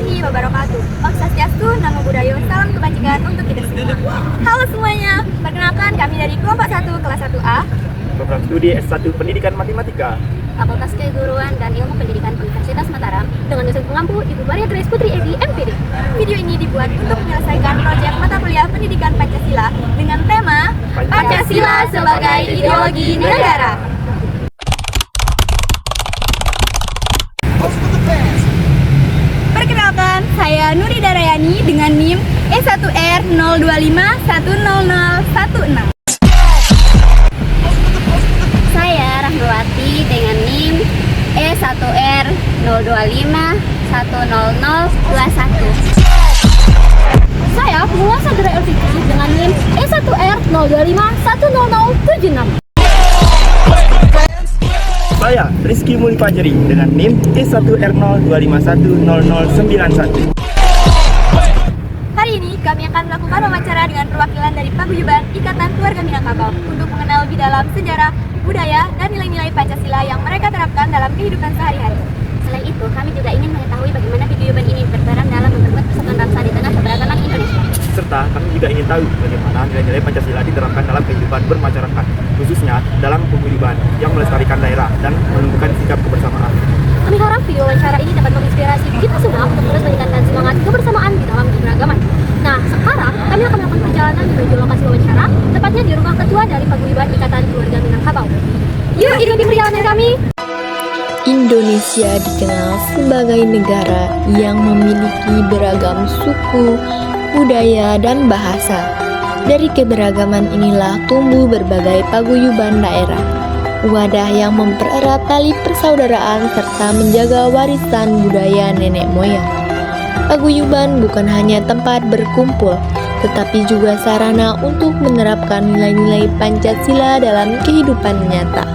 warahmatullahi wabarakatuh. Om Swastiastu, Namo Buddhaya, salam kebajikan untuk kita semua. Halo semuanya, perkenalkan kami dari kelompok 1 kelas 1A Program Studi S1 Pendidikan Matematika Fakultas Keguruan dan Ilmu Pendidikan Universitas Mataram dengan dosen pengampu Ibu Maria Grace Putri Edi, MPD. Video ini dibuat untuk menyelesaikan proyek mata kuliah Pendidikan Pancasila dengan tema Pancasila sebagai Ideologi Negara. Perkenalkan, saya Nuri Darayani dengan NIM E1R02510016. Saya Rahmawati dengan NIM E1R02510021. Saya penguasa gerak LCC dengan NIM E1R02510076. Saya Rizky Mulfajri dengan NIM E1R02510091. Hari ini kami akan melakukan wawancara dengan perwakilan dari Paguyuban Ikatan Keluarga Minangkabau untuk mengenal lebih dalam sejarah, budaya, dan nilai-nilai Pancasila yang mereka terapkan dalam kehidupan sehari-hari. Selain itu, kami juga ingin mengetahui bagaimana Paguyuban ini berperan dalam memperkuat persatuan bangsa di tengah keberagaman Indonesia. Serta kami juga ingin tahu bagaimana nilai-nilai Pancasila diterapkan dalam kehidupan bermasyarakat, khususnya dalam paguyuban yang melestarikan daerah dan menumbuhkan sikap kebersamaan. Kami harap video wawancara ini dapat menginspirasi kita semua untuk terus meningkatkan semangat kebersamaan di dalam keberagaman. Nah, sekarang kami akan melakukan perjalanan menuju lokasi wawancara, tepatnya di rumah ketua dari Paguyuban Ikatan Keluarga Minangkabau. Yuk ikuti perjalanan kami! Indonesia dikenal sebagai negara yang memiliki beragam suku, budaya, dan bahasa. Dari keberagaman inilah tumbuh berbagai paguyuban daerah, wadah yang mempererat tali persaudaraan serta menjaga warisan budaya nenek moyang. Paguyuban bukan hanya tempat berkumpul, tetapi juga sarana untuk menerapkan nilai-nilai Pancasila dalam kehidupan nyata.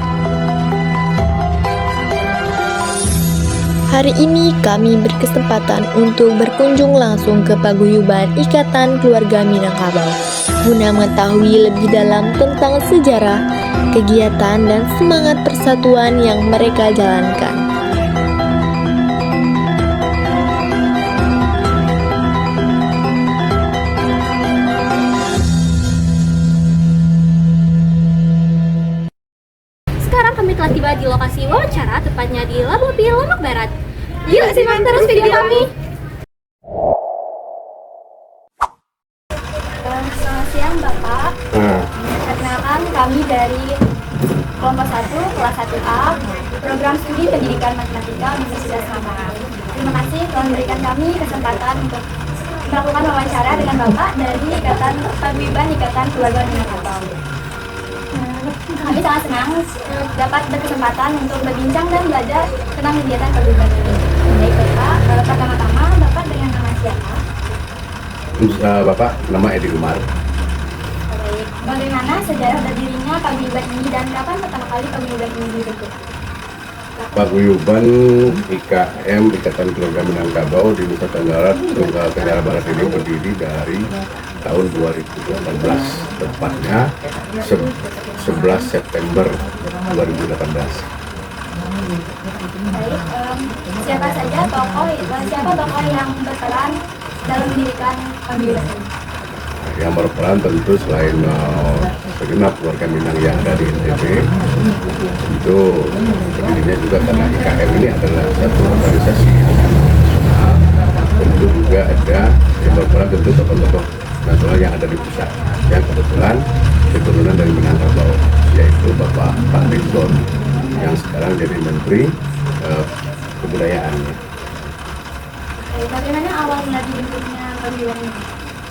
Hari ini kami berkesempatan untuk berkunjung langsung ke Paguyuban Ikatan Keluarga Minangkabau guna mengetahui lebih dalam tentang sejarah, kegiatan, dan semangat persatuan yang mereka jalankan. Sekarang kami telah tiba di lokasi wawancara, tepatnya di Labopi, Lombok Barat. Yuk simak terus video kami. Selamat siang Bapak. Perkenalkan kami dari kelompok 1 kelas 1A Program Studi Pendidikan Matematika Universitas Mataram. Terima kasih telah memberikan kami kesempatan untuk melakukan wawancara dengan Bapak dari Ikatan Paguyuban Ikatan Keluarga Minangkabau. Kami sangat senang dapat berkesempatan untuk berbincang dan belajar tentang kegiatan paguyuban ini. Baik Bapak, pertama-tama Bapak dengan nama siapa? Bapak, nama Edi Umar. Baik, bagaimana sejarah berdirinya paguyuban ini dan kapan pertama kali paguyuban ini dibentuk? Paguyuban IKM Ikatan Keluarga Minangkabau di Nusa Tenggara Barat ini berdiri dari tahun 2018, tepatnya 11 September 2018. Baik, siapa tokoh yang berperan dalam mendirikan paguyuban ini? Yang berperan tentu selain segenap warga Minang yang ada di NTB, tentu berdirinya juga karena IKM ini adalah satu organisasi nasional. Tentu juga ada yang berperan tentu tokoh-tokoh nasional yang ada di pusat, yang kebetulan keturunan dari Minangkabau, yaitu Bapak Pak Ridwan yang sekarang jadi Menteri Kebudayaan. Bagaimana awal mula dibentuknya paguyuban ini?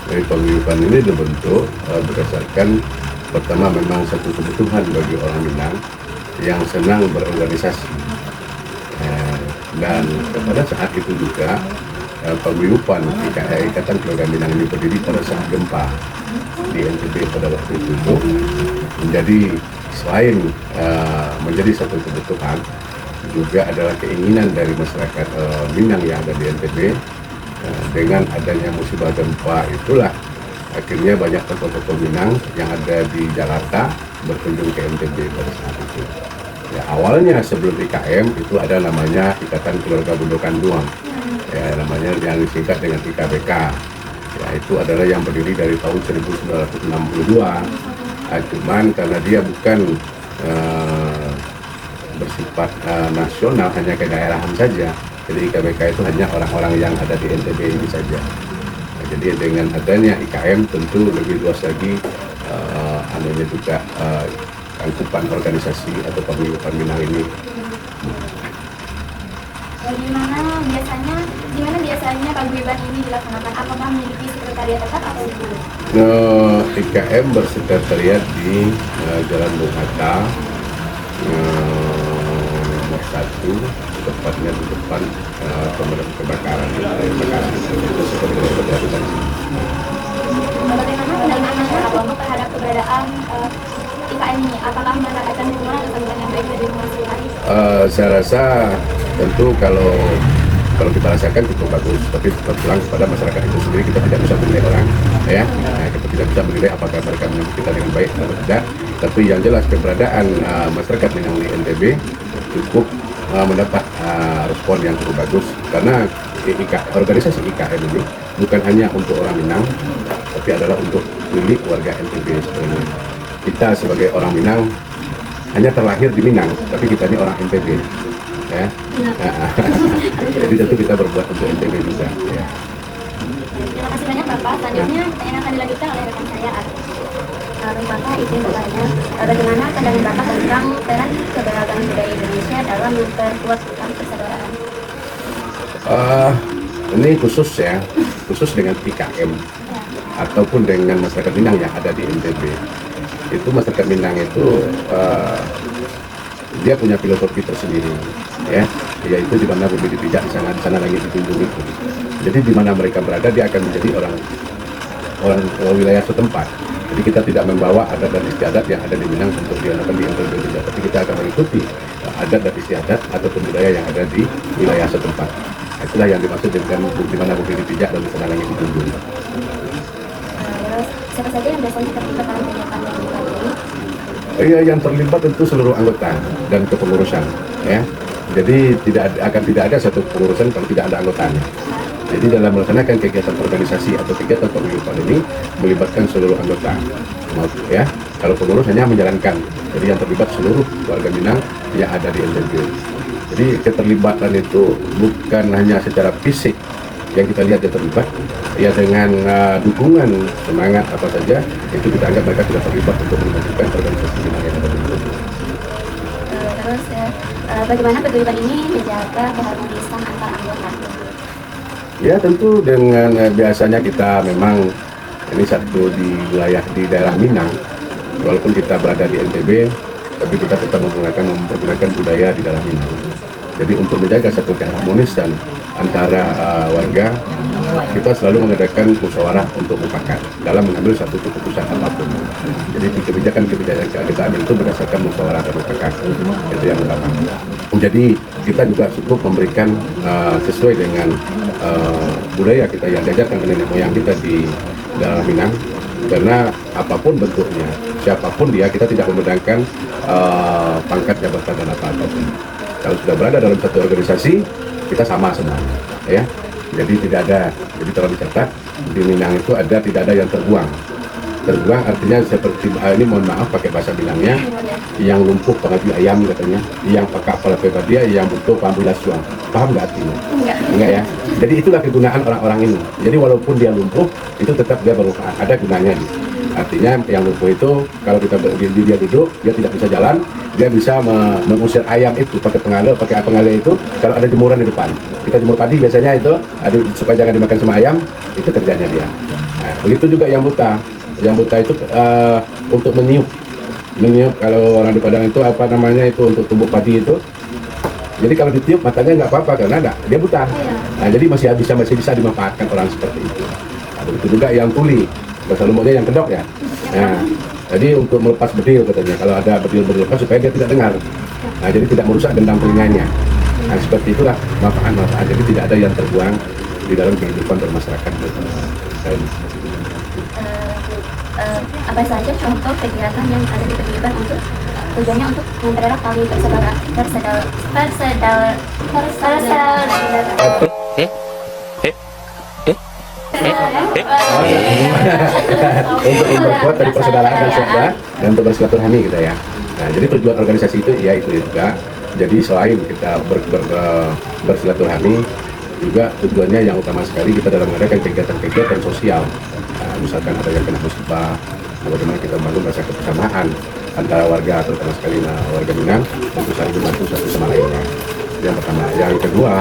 Dari paguyuban ini dibentuk berdasarkan pertama memang satu kebutuhan bagi orang Minang yang senang berorganisasi, dan pada saat itu juga paguyuban Ikatan Keluarga Minang ini berdiri pada saat gempa di NTB pada waktu itu, menjadi selain menjadi satu kebutuhan juga adalah keinginan dari masyarakat Minang yang ada di NTB. Dengan adanya musibah gempa itulah akhirnya banyak tokoh-tokoh Minang yang ada di Jakarta berkunjung ke NTB pada saat itu. Ya, awalnya sebelum IKM itu ada namanya Ikatan Keluarga Bundokan Duang. ya namanya yang disingkat dengan IKBK. Ya, itu adalah yang berdiri dari tahun 1962. Cuman karena dia bukan bersifat nasional, hanya kedaerahan saja, jadi IKBK itu hanya orang-orang yang ada di NTB ini saja. Nah, jadi dengan adanya IKM tentu lebih luas lagi anunya juga angkupan organisasi atau paguyuban Minang ini. Gimana biasanya paguyuban ini dilaksanakan? Apakah memiliki sekretariat tetap atau tidak? IKM bersekretariat di Jalan Bung Hatta nomor 1, tepatnya di depan pemadam kebakaran. Bagaimana pandangan kelompok terhadap keberadaan IKM ini? Apakah mendapatkan dukungan atau sambutan yang baik dari masyarakat? Saya rasa tentu kalau kita rasakan cukup bagus, tapi terpulang kepada masyarakat itu sendiri, kita tidak bisa menilai orang, ya. Nah, kita tidak bisa menilai apakah mereka menyambut kita dengan baik atau tidak. Tapi yang jelas keberadaan masyarakat Minang di NTB cukup mendapat respon yang cukup bagus, karena organisasi IKM ini bukan hanya untuk orang Minang, tapi adalah untuk milik warga NTB sebenarnya. Kita sebagai orang Minang hanya terlahir di Minang, tapi kita ini orang NTB, ya. Jadi tentu kita berbuat untuk NTB juga, ya. Terima kasih banyak Bapak. Selanjutnya pertanyaan akan dilanjutkan oleh rekan saya Ari. Bapak izin bertanya, bagaimana pandangan Bapak tentang peran keberagaman budaya Indonesia dalam memperkuat tentang persaudaraan? Ini khusus dengan IKM ataupun dengan masyarakat Minang yang ada di NTB. Itu masyarakat Minang itu dia punya filosofi tersendiri, ya, yaitu di mana bumi dipijak, di sana langit ditunjuk itu. Jadi di mana mereka berada, dia akan menjadi orang wilayah setempat. Jadi kita tidak membawa adat dan istiadat yang ada di Minang untuk dilakukan di NTB juga, tapi kita akan mengikuti adat dan istiadat ataupun budaya yang ada di wilayah setempat. Itulah yang dimaksud dengan di mana bumi dipijak dan di sana langit ditunjuk. Siapa saja yang biasanya terlibat dalam kegiatan yang ini? Iya, yang terlibat tentu seluruh anggota dan kepengurusan, ya. Jadi tidak ada satu pengurusan kalau tidak ada anggotanya. Jadi dalam melaksanakan kegiatan organisasi atau kegiatan paguyuban ini melibatkan seluruh anggota, ya. Kalau pengurus hanya menjalankan, jadi yang terlibat seluruh warga Minang yang ada di NTB. Jadi keterlibatan itu bukan hanya secara fisik yang kita lihat dia terlibat, ya dengan dukungan, semangat apa saja, itu kita anggap mereka sudah terlibat untuk memajukan organisasi Minang yang ada di NTB. Terus bagaimana paguyuban ini menjaga keharmonisan antar anggota? Ya tentu dengan biasanya kita memang ini satu di wilayah di daerah Minang, walaupun kita berada di NTB, tapi kita tetap mempergunakan budaya di daerah Minang. Jadi untuk menjaga satu keharmonisan antara warga, kita selalu mengadakan musyawarah untuk mufakat dalam mengambil satu keputusan apapun. Jadi kebijakan-kebijakan yang kita ambil itu berdasarkan musyawarah dan mufakat, itu yang pertama. Jadi kita juga cukup memberikan sesuai dengan budaya kita yang diajarkan ke nenek moyang kita di daerah Minang, karena apapun bentuknya, siapapun dia, kita tidak memandangkan pangkat jabatan dan apa-apapun. Kalau sudah berada dalam satu organisasi, kita sama semua, ya. Jadi tidak ada, jadi tolong dicatat, di Minang itu tidak ada yang terbuang. Terbuang artinya seperti ini, mohon maaf pakai bahasa Minangnya, yang lumpuh pengabdi ayam katanya, yang pakai kepala dia, yang butuh pambulas suang. Paham nggak artinya? Enggak ya. Jadi itulah kegunaan orang-orang ini. Jadi walaupun dia lumpuh, itu tetap dia bermanfaat, ada gunanya. Artinya yang lumpuh itu kalau kita dia duduk, dia tidak bisa jalan, dia bisa mengusir ayam itu pakai pengale itu. Kalau ada jemuran di depan, kita jemur padi biasanya itu, supaya jangan dimakan sama ayam, itu kerjanya dia. Nah, begitu juga yang buta. Yang buta itu untuk meniup kalau orang di Padang itu apa namanya itu untuk tumbuk padi itu. Jadi kalau ditiup matanya nggak apa-apa karena dia buta. Nah, jadi masih bisa dimanfaatkan orang seperti itu. Nah, begitu juga yang tuli, bahasa Lomboknya yang kedok ya. Nah, jadi untuk melepas bedil katanya, kalau ada bedil lepas supaya dia tidak dengar. Nah, jadi tidak merusak gendang telinganya. Nah, seperti itulah manfaat-manfaat. Jadi tidak ada yang terbuang di dalam kehidupan bermasyarakat. Apa saja contoh kegiatan yang ada di paguyuban untuk tujuannya untuk mempererat tali persaudaraan? Untuk memperkuat dari persaudaraan dan saudara dan untuk bersilaturahmi gitu ya. Nah, jadi tujuan organisasi itu ya itu juga. Jadi selain kita bersilaturahmi, juga tujuannya yang utama sekali kita dalam mengadakan kegiatan-kegiatan sosial. Nah, misalkan ada yang kena musibah, bagaimana kita membangun rasa kebersamaan antara warga, terutama sekali warga Minang, untuk saling membantu satu sama lainnya. Yang pertama. Yang kedua,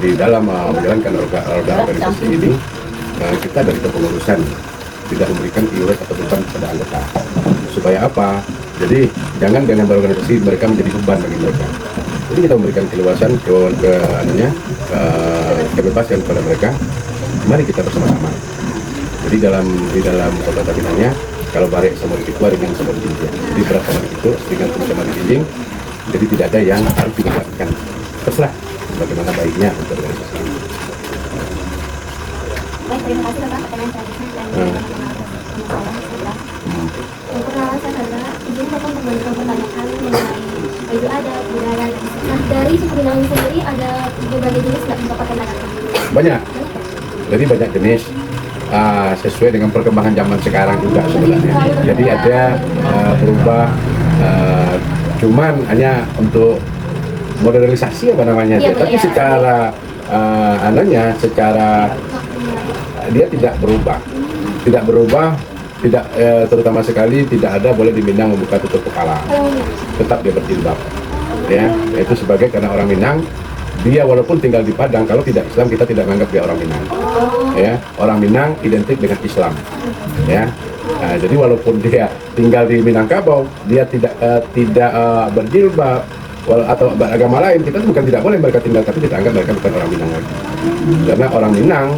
di dalam menjalankan organisasi ini, kita dari kepengurusan tidak memberikan iuran atau beban kepada anggota. Supaya apa? Jadi jangan dengan berorganisasi mereka menjadi beban bagi mereka. Jadi kita memberikan keluasan, kebebasan kepada mereka. Mari kita bersama-sama. Jadi di dalam kota Tabinanya, kalau barek sama di Kitua dengan sama di Jinjing. Jadi berat sama di Kitua dengan sama di Jinjing. Jadi tidak ada yang harus dilakukan. Terserah bagaimana baiknya untuk organisasi ini. Baik, terima kasih Bapak pertanyaan selanjutnya. Untuk pengawasan adalah izin Bapak untuk mempertanyakan mengenai baju adat, budaya. Nah, dari suku Minang sendiri ada berbagai jenis nggak Bapak kenalkan? Banyak. Jadi banyak jenis. Sesuai dengan perkembangan zaman sekarang juga sebenarnya. Jadi ada berubah, cuman hanya untuk modernisasi apa namanya, ya, tapi secara secara dia tidak berubah, tidak terutama sekali tidak ada boleh di Minang membuka tutup kepala, tetap dia berjilbab, ya itu sebagai karena orang Minang. Dia walaupun tinggal di Padang, kalau tidak Islam kita tidak menganggap dia orang Minang. Ya, orang Minang identik dengan Islam. Ya, jadi walaupun dia tinggal di Minangkabau, dia tidak berjilbab atau beragama lain, kita bukan tidak boleh mereka tinggal, tapi kita anggap mereka bukan orang Minang lagi. Karena orang Minang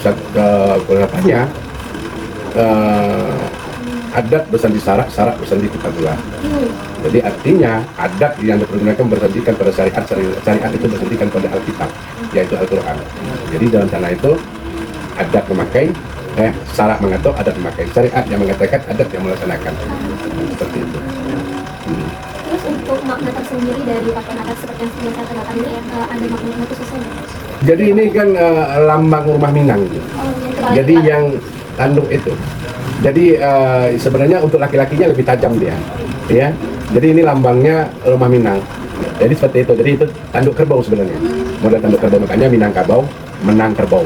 keberapanya adat bersandi sarak, sarak bersandi kitabullah. Jadi artinya adat yang dipergunakan bersandikan pada syariat, syariat itu bersandikan pada Alkitab, yaitu Al-Quran. Jadi dalam sana itu adat memakai, sarak mengatur, adat memakai, syariat yang mengatakan, adat yang melaksanakan. Seperti itu. Terus untuk makna tersendiri dari pakaian adat seperti yang sudah saya katakan ini, ada makna khususnya? Jadi ini kan lambang rumah Minang. Jadi yang tanduk itu. Jadi sebenarnya untuk laki-lakinya lebih tajam dia, ya. Jadi ini lambangnya rumah Minang. Jadi seperti itu. Jadi itu tanduk kerbau sebenarnya. Model tanduk kerbau, makanya Minangkabau menang kerbau.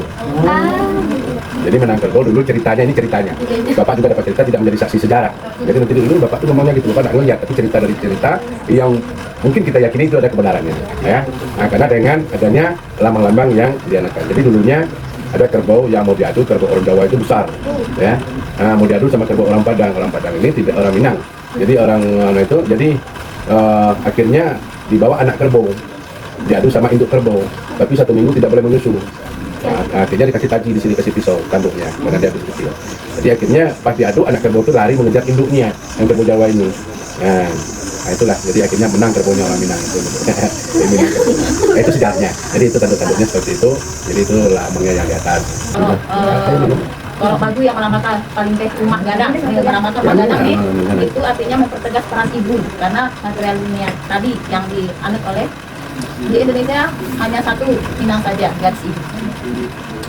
Jadi menang kerbau dulu ceritanya, ini ceritanya. Bapak juga dapat cerita, tidak menjadi saksi sejarah. Jadi nanti dulu Bapak tuh ngomongnya gitu, Bapak tidak ngeliat, tapi cerita dari cerita yang mungkin kita yakini itu ada kebenarannya, ya. Nah, karena dengan adanya lambang-lambang yang dianakan. Jadi dulunya ada kerbau yang mau diadu, kerbau orang Jawa itu besar, ya. Nah, mau diadu sama kerbau orang Padang. Orang Padang ini tidak orang Minang. Jadi orang itu, jadi akhirnya dibawa anak kerbau, diadu sama induk kerbau. Tapi 1 minggu tidak boleh menyusu. Nah, akhirnya dikasih taji di sini, kasih pisau tanduknya, karena dia kecil. Jadi akhirnya pas diadu anak kerbau itu lari mengejar induknya, yang kerbau Jawa ini. Nah itulah, jadi akhirnya menang kerbaunya orang Minang itu. Nah, itu sejarahnya. Jadi itu tanduk-tanduknya seperti itu. Jadi itu lambangnya yang di atas. Kalau bagu yang melambangkan paling teh rumah gadang, yang melambangkan rumah gadang itu artinya mempertegas peran ibu, karena material dunia tadi yang dianut oleh di Indonesia hanya satu Minang saja garis ibu.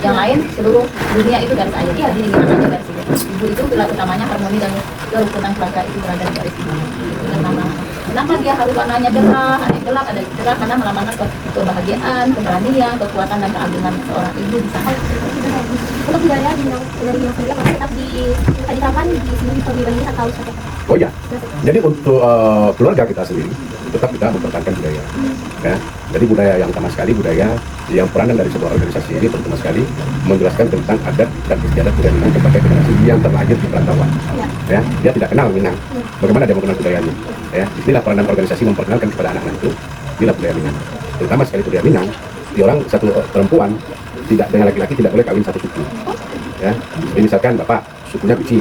Yang lain seluruh dunia itu garis ayah. Jadi di Minang saja garis ibu. Ibu itu pilar utamanya harmoni dan kerukunan keluarga itu berada di garis ibu. Itu nama. Kenapa dia harus warnanya cerah, ada gelap, ada cerah, karena melambangkan kebahagiaan, keberanian, kekuatan dan keagungan seorang ibu di sana. Untuk budaya di Minang sendiri, apakah tetap ditampilkan di sini pembimbing atau seperti apa? Oh ya, jadi untuk keluarga kita sendiri tetap kita mempertahankan budaya. Ya. Jadi budaya yang utama sekali, budaya yang peranan dari sebuah organisasi ini terutama sekali menjelaskan tentang adat dan istiadat budaya Minang kepada generasi yang terlahir di perantauan. Ya, dia tidak kenal Minang. Bagaimana dia mengenal budayanya? Ya, inilah peranan organisasi memperkenalkan kepada anak-anak itu inilah budaya Minang. Terutama sekali budaya Minang, di orang satu perempuan tidak dengan laki-laki tidak boleh kawin satu suku. Ya, jadi misalkan bapak sukunya Kuci,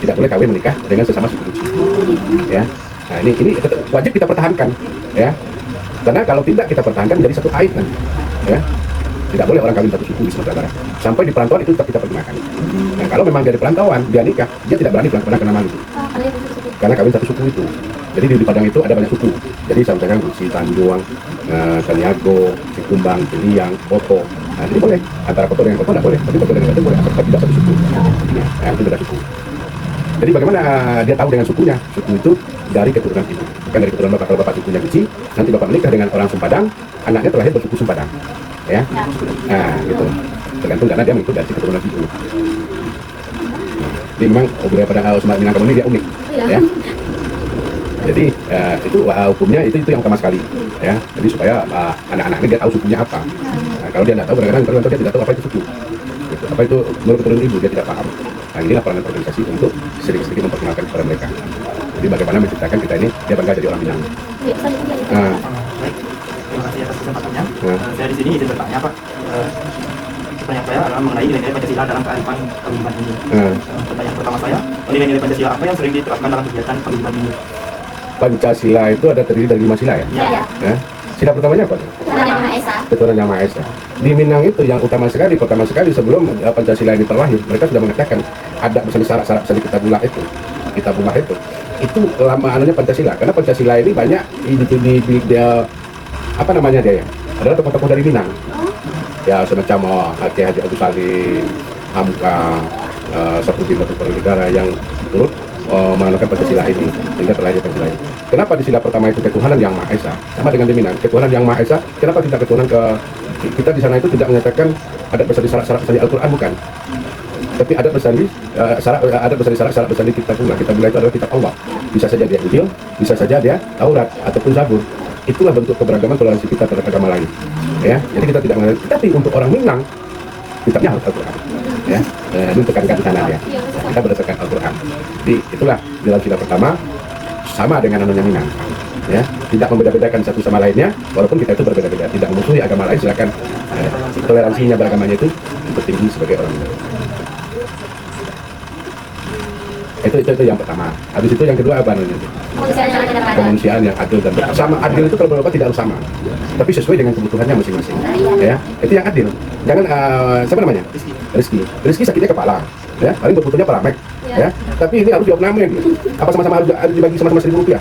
tidak boleh kawin menikah dengan sesama suku Kuci. Ya, nah ini wajib kita pertahankan, ya. Karena kalau tidak kita pertahankan jadi satu aib nanti, ya. Tidak boleh orang kawin satu suku di Sumatera Barat. Sampai di perantauan itu tetap kita pergunakan. Nah, kalau memang dari perantauan dia nikah, dia tidak berani pergunakan nama itu. Karena kawin satu suku itu. Jadi di Padang itu ada banyak suku. Jadi misalkan Kuci, Tanjuang, Taniago, Cikumbang, Ciliang, Boto. Nah, jadi boleh antara kotor dengan kotor tidak boleh, tapi kotor dengan kotor boleh, asal tidak satu suku. Nah, itu beda suku. Jadi bagaimana dia tahu dengan sukunya? Suku itu dari keturunan ibu, bukan dari keturunan bapak. Kalau bapak sukunya Beci, nanti bapak menikah dengan orang Sumpadang, anaknya terlahir bersuku Sumpadang, ya. Nah, gitu. Tergantung karena dia mengikut dari keturunan ibu. Jadi memang budaya pada Sumatera Minangkabau ini dia unik, ya. Jadi itu hukumnya itu yang utama sekali, ya. Jadi supaya anak-anaknya dia tahu sukunya apa. Nah, kalau dia tidak tahu, kadang-kadang dia tidak tahu apa itu suku, gitu. Apa itu menurut keturunan ibu dia tidak paham. Nah, inilah peranan organisasi untuk sedikit-sedikit memperkenalkan kepada mereka. Jadi bagaimana menciptakan kita ini dia bangga jadi orang Minang. Nah, Baik, terima kasih atas kesempatannya. Saya di sini izin bertanya Pak. Pertanyaan saya adalah mengenai nilai-nilai Pancasila dalam kearifan paguyuban ini. Pertanyaan pertama saya, nilai-nilai Pancasila apa yang sering diterapkan dalam kegiatan paguyuban ini? Pancasila itu ada terdiri dari 5 sila, ya. Ya. Sila pertamanya apa? Ketuhanan Yang Maha Esa. Di Minang itu yang pertama sekali sebelum Pancasila ini terlahir, mereka sudah mengatakan ada misalnya syarat-syarat misalnya kitabullah itu lama anunya Pancasila, karena Pancasila ini banyak di apa namanya dia ya, adalah tokoh-tokoh dari Minang, ya semacam Kiai Haji Agus Salim, Hamka, Sapruddin Batu Negara yang turut mengenalkan Pancasila ini sehingga terlahir Pancasila ini. Kenapa di sila pertama itu ketuhanan Yang Maha Esa, sama dengan di Minang ketuhanan Yang Maha Esa? Kenapa tidak ketuhanan kita di sana itu tidak menyatakan ada bersandi syarat-syarat bersandi Al-Quran, bukan, tapi ada bersandi syarat bersandi kitabullah. Kitabullah itu adalah kitab Allah, bisa saja dia Injil, bisa saja dia Taurat ataupun Zabur. Itulah bentuk keberagaman toleransi kita terhadap agama lain, ya. Jadi kita tidak mengenal, tapi untuk orang Minang kitabnya harus Al-Quran, ya. Ini tekankan di sana ya, kita berdasarkan Al-Quran. Jadi itulah dalam sila pertama sama dengan anunya Minang, ya, tidak membeda-bedakan satu sama lainnya, walaupun kita itu berbeda-beda, tidak memusuhi agama lain, silakan toleransinya beragamanya itu tertinggi sebagai orang Minang. Itu yang pertama. Habis itu yang kedua apa namanya? Kemanusiaan yang adil dan sama. Adil itu kalau berapa tidak harus sama, tapi sesuai dengan kebutuhannya masing-masing, ya. Itu yang adil. Jangan siapa namanya? Rizki sakitnya kepala, ya, paling berbutuhnya paramek, ya. Tapi ini harus diopnamen. Apa sama-sama harus dibagi sama-sama Rp1.000?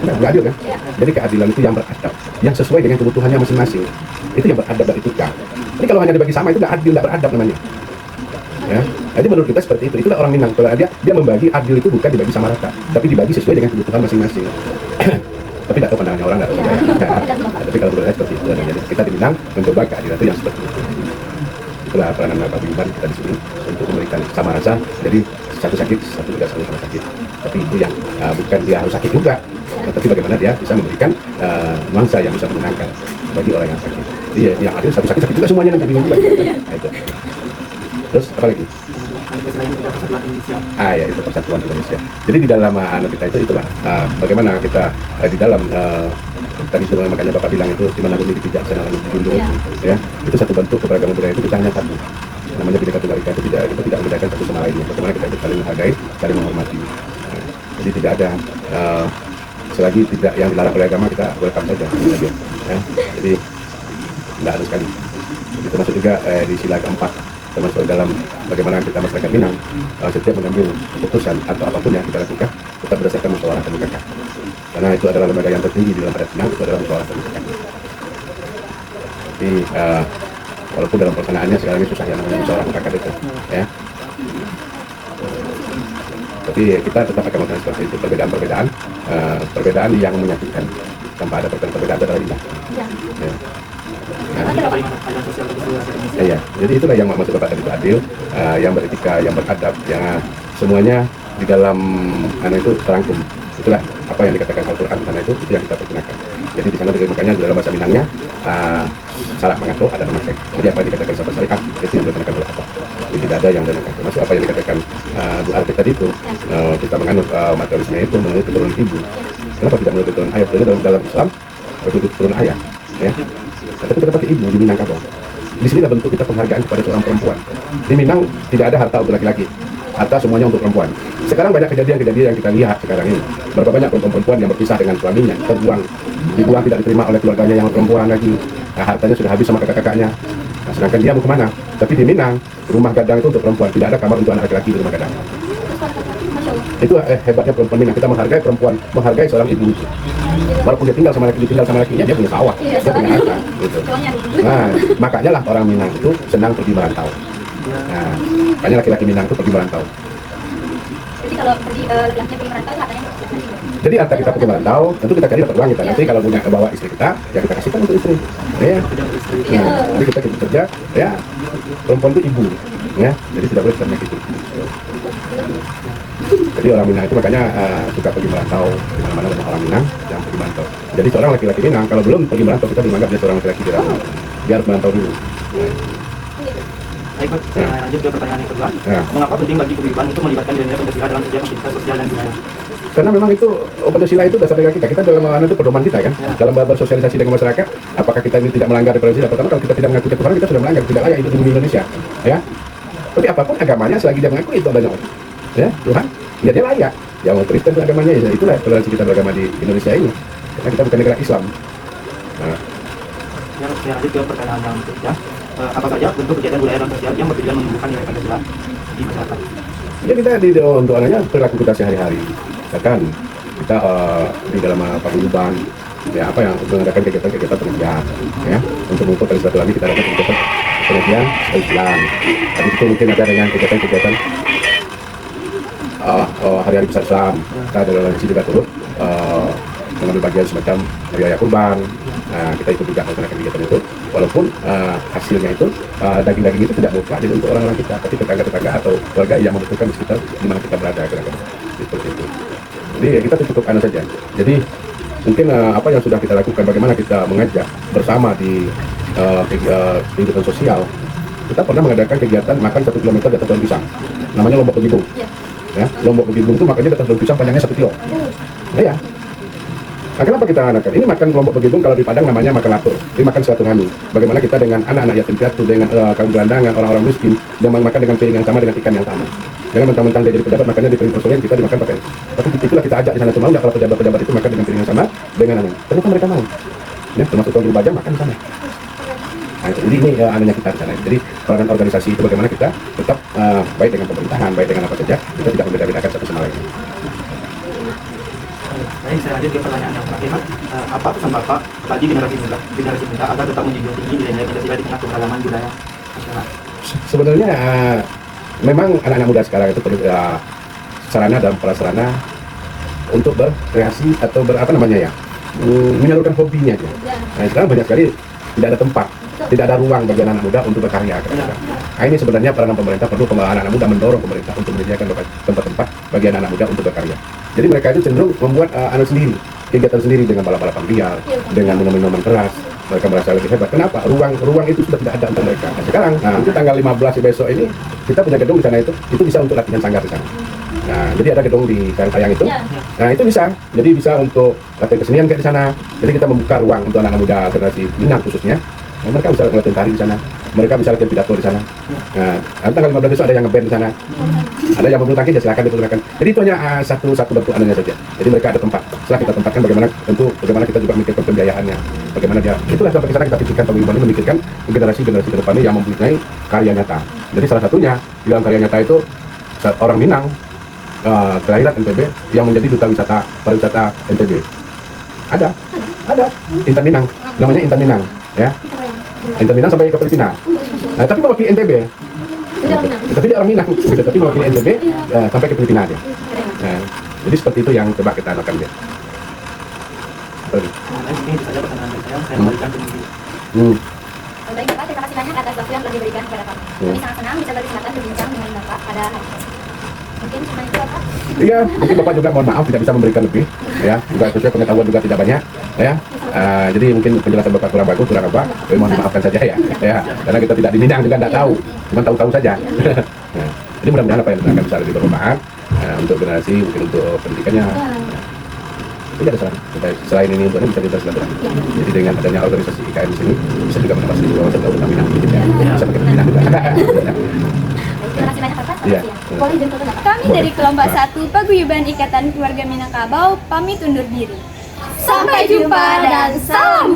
Nggak adil kan? Jadi keadilan itu yang beradab, yang sesuai dengan kebutuhannya masing-masing. Itu yang beradab dan etika. Jadi kalau hanya dibagi sama itu nggak adil, nggak beradab namanya. Ya, jadi menurut kita seperti itu. Itulah orang Minang. Kalau dia membagi adil itu bukan dibagi sama rata, tapi dibagi sesuai dengan kebutuhan masing-masing. Tapi tidak tahu pandangannya orang, nggak tahu. Tapi kalau menurut saya seperti itu. Jadi kita di Minang mencoba keadilan itu yang seperti itu. Itulah peranan paguyuban kita di sini untuk memberikan sama rasa. Jadi satu sakit, satu tidak sama sakit. Tapi itu yang bukan dia harus sakit juga, tapi bagaimana dia bisa memberikan nuansa yang bisa menenangkan bagi orang yang sakit. Jadi yang adil satu sakit juga semuanya nanti bingung juga. Nah, itu. Terus apa lagi? Ya, itu persatuan Indonesia. Jadi di dalam anak kita itu itulah bagaimana kita di dalam tadi itu makanya Bapak bilang itu di mana bumi dipijak sana lalu dijunjung, ya. Itu satu bentuk keberagaman budaya itu kita hanya satu. Namanya Bhinneka Tunggal Ika, itu kita tidak membedakan satu sama lainnya. Bagaimana kita itu saling menghargai, saling menghormati. Jadi tidak ada selagi tidak yang dilarang oleh agama kita welcome saja, ya. Jadi tidak ada sekali. Itu termasuk juga di sila keempat, termasuk dalam bagaimana kita masyarakat Minang setiap mengambil keputusan atau apapun yang kita lakukan tetap berdasarkan musyawarah dan mufakat, karena itu adalah lembaga yang tertinggi di dalam adat Minang, itu adalah musyawarah dan mufakat. Jadi walaupun dalam pelaksanaannya sekarang ini susah yang namanya musyawarah mufakat itu, ya. Tapi kita tetap akan melakukan seperti itu, perbedaan yang menyatukan tanpa ada perbedaan adalah indah. Ya. Ya, jadi itulah yang maksud Bapak tadi itu adil, yang beretika, yang beradab, yang semuanya di dalam itu terangkum. Itulah apa yang dikatakan Al-Quran karena itu yang kita pergunakan. Jadi di sana makanya dalam bahasa Minangnya salah mengatur ada memakai. Jadi apa yang dikatakan sahabat syariat itu yang digunakan oleh apa? Jadi tidak ada yang digunakan. Termasuk apa yang dikatakan Bu Arti tadi itu kita menganut materialisme itu menurut keturunan ibu. Kenapa tidak menurut keturunan ayah? Karena dalam Islam menurut keturunan ayah, ya. Tapi kita pakai ibu di Minangkabau. Di sini bentuk kita penghargaan kepada seorang perempuan. Di Minang tidak ada harta untuk laki-laki, harta semuanya untuk perempuan. Sekarang banyak kejadian-kejadian yang kita lihat sekarang ini. Berapa banyak perempuan yang berpisah dengan suaminya, dibuang tidak diterima oleh keluarganya yang perempuan lagi. Nah, hartanya sudah habis sama kakak-kakaknya. Nah, sedangkan dia mau kemana? Tapi di Minang, rumah gadang itu untuk perempuan, tidak ada kamar untuk anak laki-laki di rumah gadang. Itu hebatnya perempuan Minang, kita menghargai perempuan, menghargai seorang ibu. Walaupun dia tinggal sama lakinya, dia punya sawah, dia punya harta, gitu. Nah, makanya lah orang Minang itu senang pergi merantau. Nah, makanya laki-laki Minang itu pergi merantau. Jadi kalau laki-laki pergi merantau katanya Jadi harta kita pergi merantau, tentu kita cari dapat uang kita. Nanti kalau punya bawa istri kita, ya kita kasihkan untuk istri. Ya. Nah, jadi kita kerja, ya perempuan itu ibu, ya. Jadi tidak boleh ternyata gitu. Jadi orang Minang itu makanya suka pergi merantau, di mana-mana banyak orang Minang yang pergi merantau. Jadi seorang laki-laki Minang kalau belum pergi merantau kita dianggap dia seorang laki-laki Minang. Dia harus merantau dulu. Baik, Pak. Saya lanjut ke pertanyaan yang kedua. Mengapa penting bagi paguyuban untuk melibatkan nilai-nilai Pancasila dalam kegiatan aktivitas sosial dan budaya? Karena memang itu Pancasila itu dasar negara kita. Kita dalam mana itu pedoman kita kan. Dalam bersosialisasi dengan masyarakat, apakah kita ini tidak melanggar Pancasila? Pertama kalau kita tidak mengakui ketuhanan kita sudah melanggar, tidak layak hidup di Indonesia. Ya. Tapi apapun agamanya selagi dia mengakui itu adanya Allah. Ya, Tuhan, ya dia layak. Yang mau Kristen agamanya ya itulah toleransi kita beragama di Indonesia ini. Karena kita bukan negara Islam. Nah. Saya lanjut ke pertanyaan yang ketiga. Apa saja bentuk kegiatan budaya dan sosial yang bertujuan menumbuhkan nilai Pancasila di masyarakat? Ya kita untuk anaknya perilaku kita sehari-hari. Misalkan kita di dalam paguyuban, ya apa yang mengadakan kegiatan-kegiatan pengajian, ya untuk mengumpulkan silaturahmi kita adakan kegiatan pengajian Islam. Habis itu mungkin ada dengan kegiatan-kegiatan hari-hari besar Islam. Kita dalam sini juga turut mengambil bagian semacam hari raya kurban. Nah, kita ikut juga melaksanakan kegiatan itu, walaupun hasilnya itu daging-daging itu tidak mutlak jadi untuk orang-orang kita, tapi tetangga-tetangga atau keluarga yang membutuhkan di sekitar di mana kita berada, kira-kira seperti itu. Jadi ya, kita cukup saja. Jadi mungkin apa yang sudah kita lakukan, bagaimana kita mengajak bersama di kehidupan sosial. Kita pernah mengadakan kegiatan makan 1 kilometer di atas daun pisang, namanya lombok begibung. Ya, lombok begibung itu makanya di atas daun pisang panjangnya 1 kilo. Nah, ya. Nah, kenapa kita adakan? Ini makan kelompok begibung kalau di Padang namanya makan latur. Ini makan silaturahmi. Bagaimana kita dengan anak-anak yatim piatu, dengan kaum gelandangan, orang-orang miskin, yang makan dengan piring yang sama, dengan ikan yang sama. Jangan mentang-mentang dia jadi pejabat makannya di piring porselin, kita dimakan pakai. Tapi itulah kita ajak di sana tuh, mau nggak kalau pejabat-pejabat itu makan dengan piring yang sama dengan anu. Ternyata mereka mau. Ya, termasuk Tuan Guru Bajang makan di sana. Nah, jadi ini anunya kita di sana. Jadi peranan organisasi itu bagaimana kita tetap baik dengan pemerintahan, baik dengan apa saja, kita tidak membeda-bedakan satu sama lain. Baik, saya lanjut ke pertanyaan yang terakhir, Pak. Apa pesan Bapak bagi generasi muda agar tetap menjunjung tinggi nilai-nilai Pancasila di tengah keberagaman budaya masyarakat? Sebenarnya memang anak-anak muda sekarang itu perlu sarana dan prasarana untuk berkreasi atau menyalurkan hobinya. Nah, sekarang banyak sekali tidak ada tempat, tidak ada ruang bagi anak muda untuk berkarya. Nah, ini sebenarnya peranan pemerintah perlu anak-anak muda mendorong pemerintah untuk menyediakan tempat-tempat bagi anak-anak muda untuk berkarya. Jadi mereka itu cenderung membuat kegiatan sendiri dengan balap-balapan liar, dengan minuman keras. Mereka merasa lebih hebat. Kenapa? Ruang itu sudah tidak ada untuk mereka. Nah, sekarang, itu tanggal 15 besok ini kita punya gedung di sana itu bisa untuk latihan sanggar di sana. Nah, jadi ada gedung di Karangtayang itu. Nah, itu bisa. Jadi bisa untuk latihan kesenian kayak di sana. Jadi kita membuka ruang untuk anak-anak muda generasi Minang khususnya. Nah, mereka bisa latihan tari di sana. Mereka bisa latihan pidato di sana. Nah, tanggal 15 besok ada yang ngeband di sana. Ada yang membulu tangkis, ya silakan dipergunakan. Jadi itu hanya satu bentuk anunya saja. Jadi mereka ada tempat. Setelah kita tempatkan bagaimana kita juga memikirkan pembiayaannya. Bagaimana dia. Itulah sampai ke sana kita pikirkan paguyuban ini, memikirkan generasi-generasi ke depannya yang mempunyai karya nyata. Jadi salah satunya di dalam karya nyata itu orang Minang kelahiran NTB yang menjadi duta pariwisata NTB. Ada Intan Minang, namanya Intan Minang, ya. Intan Minang sampai ke Filipina. Nah, tapi mewakili NTB. Tapi dia orang Minang, tapi mewakili NTB sampai ke Filipina dia. Nah, jadi seperti itu yang coba kita lakukan dia. Ini itu saja pertanyaan saya kembalikan ke Mungkin. Baik Bapak, terima kasih banyak atas waktu yang telah diberikan kepada kami. Kami sangat senang bisa berkesempatan berbincang dengan Bapak pada hari ini. Mungkin cuma itu Bapak. Iya, mungkin Bapak juga mohon maaf tidak bisa memberikan lebih, ya. Juga sesuai pengetahuan juga tidak banyak, ya. Jadi mungkin penjelasan Bapak kurang bagus, kurang apa, mohon dimaafkan saja ya. Karena kita tidak di Minang juga tidak tahu, cuma tahu-tahu saja. Nah, jadi mudah-mudahan apa yang akan bisa lebih bermanfaat untuk generasi, mungkin untuk pendidikannya. Tidak ada salah. Selain ini untuk bisa kita silaturahmi. Jadi dengan adanya organisasi IKN di sini bisa juga mendapat sedikit wawasan tentang Minang, bisa pakai Minang juga. Terima kasih banyak Bapak. Iya. Boleh jemput Bapak. Kami dari kelompok 1 Paguyuban Ikatan Keluarga Minangkabau pamit undur diri. Sampai jumpa dan salam